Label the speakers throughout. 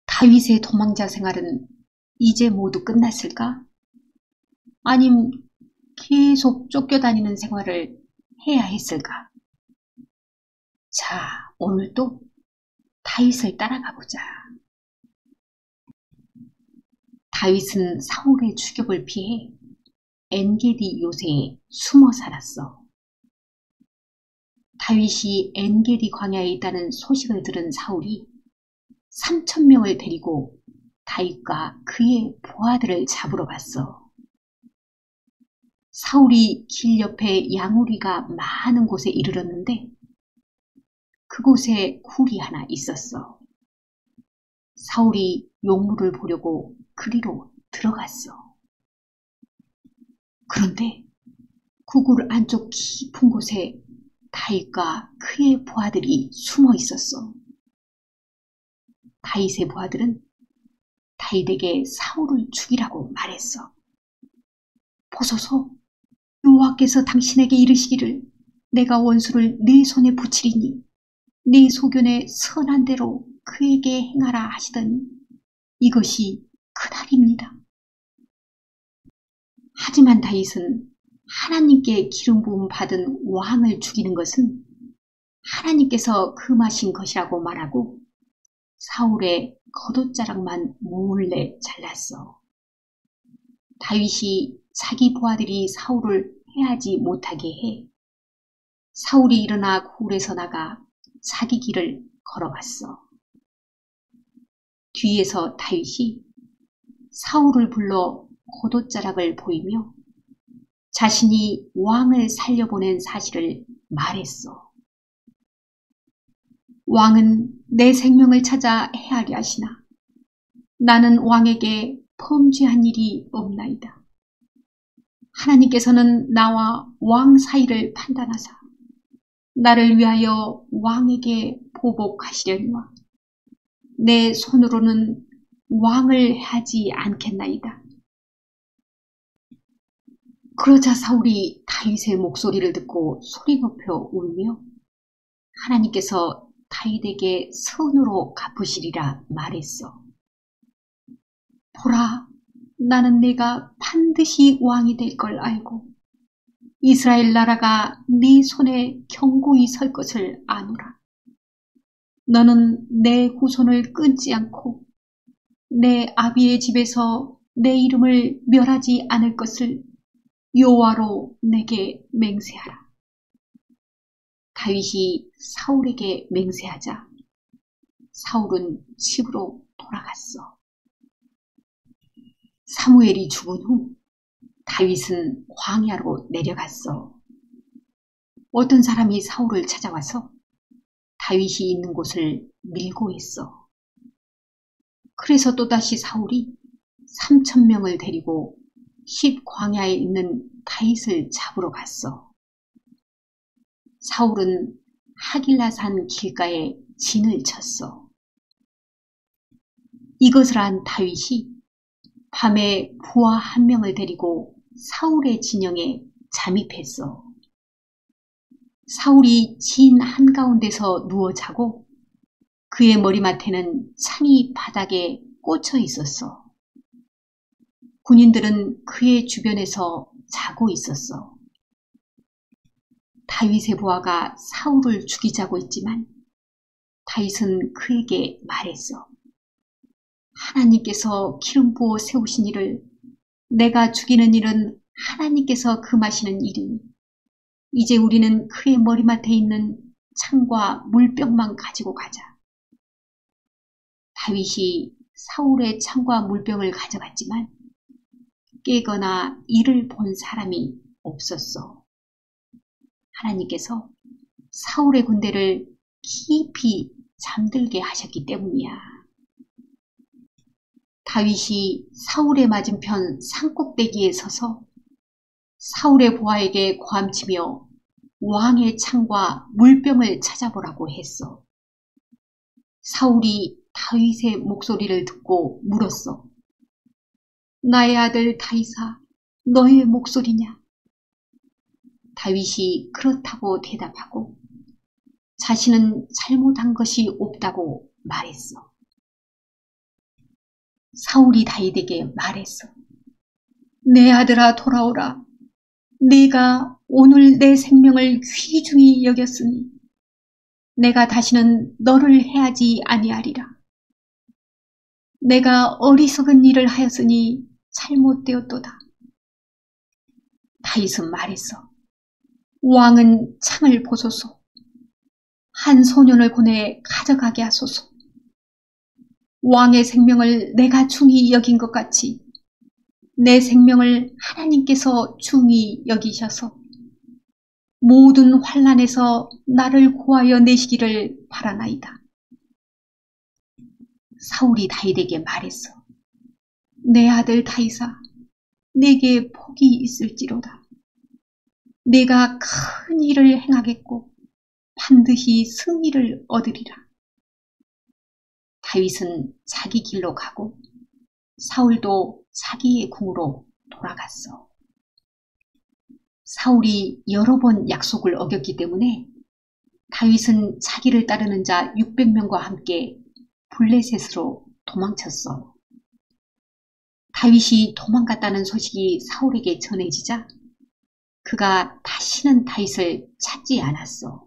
Speaker 1: 다윗의 도망자 생활은 이제 모두 끝났을까? 아님 계속 쫓겨다니는 생활을 해야 했을까? 자, 오늘도 다윗을 따라가 보자. 다윗은 사울의 추격을 피해 엔게디 요새에 숨어 살았어. 다윗이 엔게디 광야에 있다는 소식을 들은 사울이 3,000명을 데리고 다윗과 그의 부하들을 잡으러 갔어. 사울이 길 옆에 양우리가 많은 곳에 이르렀는데 그곳에 굴이 하나 있었어. 사울이 용물을 보려고 그리로 들어갔어. 그런데 그 굴 안쪽 깊은 곳에 다윗과 그의 부하들이 숨어 있었어. 다윗의 부하들은 다윗에게 사울을 죽이라고 말했어. 보소서, 여호와께서 당신에게 이르시기를 내가 원수를 네 손에 붙이리니 네 소견에 선한 대로 그에게 행하라 하시더니 이것이 그날입니다. 하지만 다윗은 하나님께 기름 부음 받은 왕을 죽이는 것은 하나님께서 금하신 것이라고 말하고 사울의 겉옷자락만 몰래 잘랐어. 다윗이 자기 부하들이 사울을 해하지 못하게 해 사울이 일어나 굴에서 나가 자기 길을 걸어갔어. 뒤에서 다윗이 사울을 불러 겉옷자락을 보이며 자신이 왕을 살려보낸 사실을 말했어. 왕은 내 생명을 찾아 해하려 하시나 나는 왕에게 범죄한 일이 없나이다. 하나님께서는 나와 왕 사이를 판단하사 나를 위하여 왕에게 보복하시려니와 내 손으로는 왕을 하지 않겠나이다. 그러자 사울이 다윗의 목소리를 듣고 소리 높여 울며 하나님께서 다윗에게 선으로 갚으시리라 말했어. 보라, 나는 내가 반드시 왕이 될 걸 알고 이스라엘 나라가 네 손에 견고히 설 것을 아노라. 너는 내 후손을 끊지 않고 내 아비의 집에서 내 이름을 멸하지 않을 것을 여호와로 내게 맹세하라. 다윗이 사울에게 맹세하자 사울은 집으로 돌아갔어. 사무엘이 죽은 후 다윗은 광야로 내려갔어. 어떤 사람이 사울을 찾아와서 다윗이 있는 곳을 밀고 했어. 그래서 또다시 사울이 3,000명을 데리고 십 광야에 있는 다윗을 잡으러 갔어. 사울은 하길라산 길가에 진을 쳤어. 이것을 안 다윗이 밤에 부하 1명을 데리고 사울의 진영에 잠입했어. 사울이 진 한가운데서 누워 자고 그의 머리맡에는 창이 바닥에 꽂혀 있었어. 군인들은 그의 주변에서 자고 있었어. 다윗의 부하가 사울을 죽이자고 했지만 다윗은 그에게 말했어. 하나님께서 기름 부어 세우신 이를 내가 죽이는 일은 하나님께서 금하시는 일이니 이제 우리는 그의 머리맡에 있는 창과 물병만 가지고 가자. 다윗이 사울의 창과 물병을 가져갔지만 깨거나 이를 본 사람이 없었어. 하나님께서 사울의 군대를 깊이 잠들게 하셨기 때문이야. 다윗이 사울의 맞은편 산꼭대기에 서서 사울의 부하에게 고함치며 왕의 창과 물병을 찾아보라고 했어. 사울이 다윗의 목소리를 듣고 물었어. 나의 아들 다윗아, 너의 목소리냐? 다윗이 그렇다고 대답하고 자신은 잘못한 것이 없다고 말했어. 사울이 다윗에게 말했어. 내 아들아 돌아오라. 네가 오늘 내 생명을 귀중히 여겼으니 내가 다시는 너를 해하지 아니하리라. 내가 어리석은 일을 하였으니 잘못되었도다. 다윗은 말했어. 왕은 창을 보소서. 한 소년을 보내 가져가게 하소서. 왕의 생명을 내가 중히 여긴 것 같이 내 생명을 하나님께서 중히 여기셔서 모든 환난에서 나를 구하여 내시기를 바라나이다. 사울이 다윗에게 말했어. 내 아들 다윗아, 내게 복이 있을지로다. 내가 큰 일을 행하겠고 반드시 승리를 얻으리라. 다윗은 자기 길로 가고 사울도 자기의 궁으로 돌아갔어. 사울이 여러 번 약속을 어겼기 때문에 다윗은 자기를 따르는 자 600명과 함께 블레셋으로 도망쳤어. 다윗이 도망갔다는 소식이 사울에게 전해지자 그가 다시는 다윗을 찾지 않았어.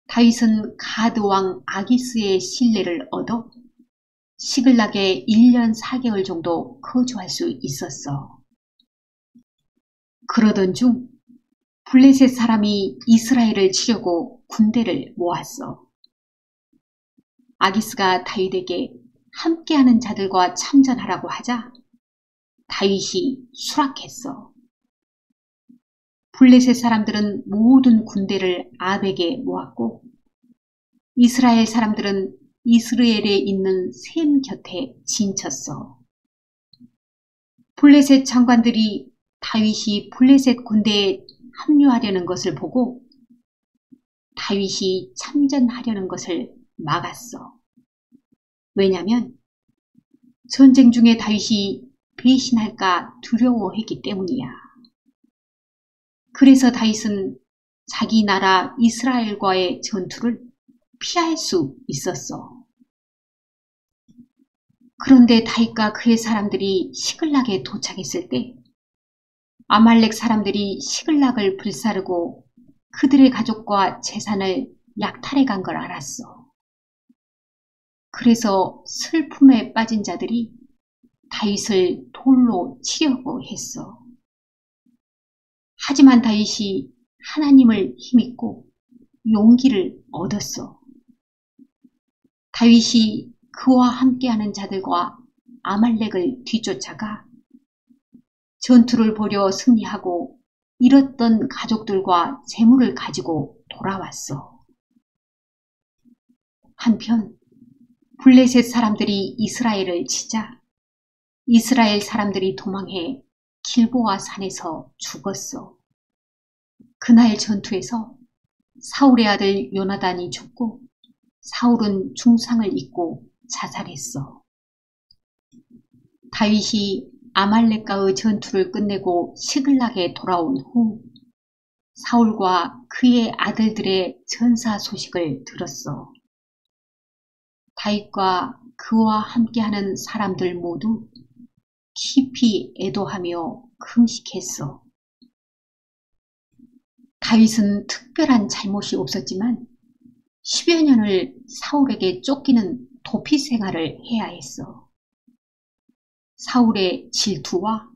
Speaker 1: 다윗은 가드 왕 아기스의 신뢰를 얻어 시글락에 1년 4개월 정도 거주할 수 있었어. 그러던 중 블레셋 사람이 이스라엘을 치려고 군대를 모았어. 아기스가 다윗에게 함께하는 자들과 참전하라고 하자 다윗이 수락했어. 블레셋 사람들은 모든 군대를 아벡에 모았고 이스라엘 사람들은 이스라엘에 있는 셈 곁에 진쳤어. 블레셋 장관들이 다윗이 블레셋 군대에 합류하려는 것을 보고 다윗이 참전하려는 것을 막았어. 왜냐하면 전쟁 중에 다윗이 배신할까 두려워했기 때문이야. 그래서 다윗은 자기 나라 이스라엘과의 전투를 피할 수 있었어. 그런데 다윗과 그의 사람들이 시글락에 도착했을 때 아말렉 사람들이 시글락을 불사르고 그들의 가족과 재산을 약탈해 간 걸 알았어. 그래서 슬픔에 빠진 자들이 다윗을 돌로 치려고 했어. 하지만 다윗이 하나님을 힘입고 용기를 얻었어. 다윗이 그와 함께하는 자들과 아말렉을 뒤쫓아가 전투를 벌여 승리하고 잃었던 가족들과 재물을 가지고 돌아왔어. 한편 블레셋 사람들이 이스라엘을 치자 이스라엘 사람들이 도망해 길보아 산에서 죽었어. 그날 전투에서 사울의 아들 요나단이 죽고 사울은 중상을 입고 자살했어. 다윗이 아말렉과의 전투를 끝내고 시글락에 돌아온 후 사울과 그의 아들들의 전사 소식을 들었어. 다윗과 그와 함께하는 사람들 모두 깊이 애도하며 금식했어. 다윗은 특별한 잘못이 없었지만 10여 년을 사울에게 쫓기는 도피 생활을 해야 했어. 사울의 질투와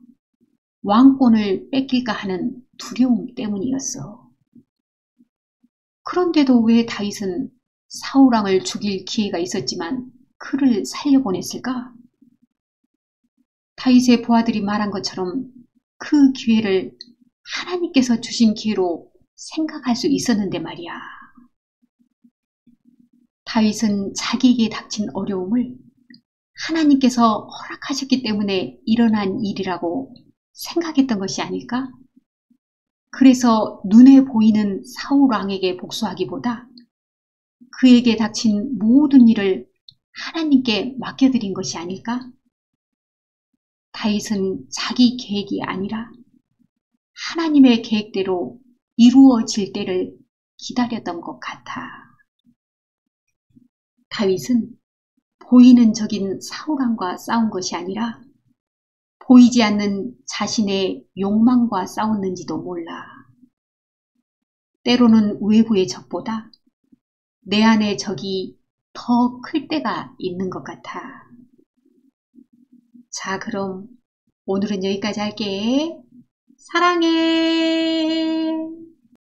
Speaker 1: 왕권을 뺏길까 하는 두려움 때문이었어. 그런데도 왜 다윗은 사울왕을 죽일 기회가 있었지만 그를 살려보냈을까? 다윗의 부하들이 말한 것처럼 그 기회를 하나님께서 주신 기회로 생각할 수 있었는데 말이야. 다윗은 자기에게 닥친 어려움을 하나님께서 허락하셨기 때문에 일어난 일이라고 생각했던 것이 아닐까? 그래서 눈에 보이는 사울 왕에게 복수하기보다 그에게 닥친 모든 일을 하나님께 맡겨드린 것이 아닐까? 다윗은 자기 계획이 아니라 하나님의 계획대로 이루어질 때를 기다렸던 것 같아. 다윗은 보이는 적인 사울왕과 싸운 것이 아니라 보이지 않는 자신의 욕망과 싸웠는지도 몰라. 때로는 외부의 적보다 내 안의 적이 더 클 때가 있는 것 같아. 자, 그럼 오늘은 여기까지 할게. 사랑해.